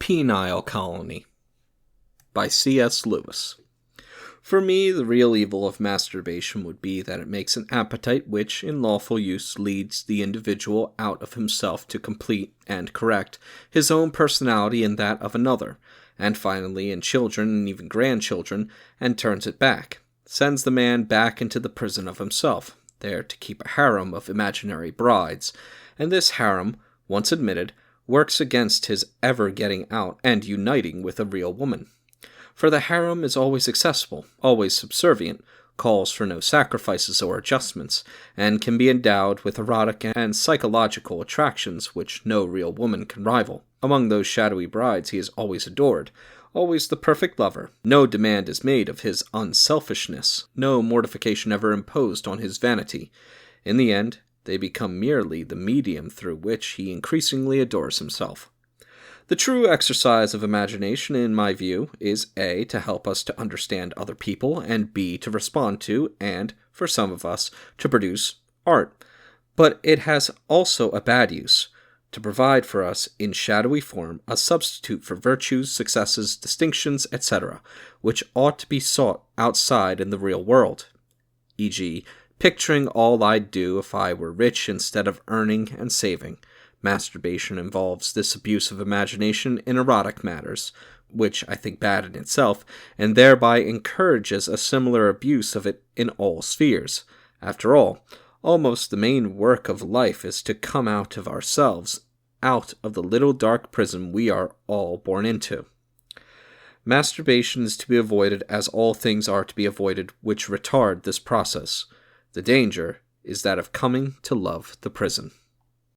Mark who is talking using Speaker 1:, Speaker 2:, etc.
Speaker 1: Penile Colony by C.S. Lewis. For me, the real evil of masturbation would be that it makes an appetite which, in lawful use, leads the individual out of himself to complete and correct his own personality and that of another, and finally, in children and even grandchildren, and turns it back, sends the man back into the prison of himself, there to keep a harem of imaginary brides, and this harem, once admitted, works against his ever getting out and uniting with a real woman. For the harem is always accessible, always subservient, calls for no sacrifices or adjustments, and can be endowed with erotic and psychological attractions which no real woman can rival. Among those shadowy brides he is always adored, always the perfect lover. No demand is made of his unselfishness, no mortification ever imposed on his vanity. In the end, they become merely the medium through which he increasingly adores himself. The true exercise of imagination, in my view, is A, to help us to understand other people, and B, to respond to, and, for some of us, to produce art. But it has also a bad use, to provide for us, in shadowy form, a substitute for virtues, successes, distinctions, etc., which ought to be sought outside in the real world, e.g., picturing all I'd do if I were rich instead of earning and saving. Masturbation involves this abuse of imagination in erotic matters, which I think bad in itself, and thereby encourages a similar abuse of it in all spheres. After all, almost the main work of life is to come out of ourselves, out of the little dark prison we are all born into. Masturbation is to be avoided as all things are to be avoided which retard this process. The danger is that of coming to love the prison.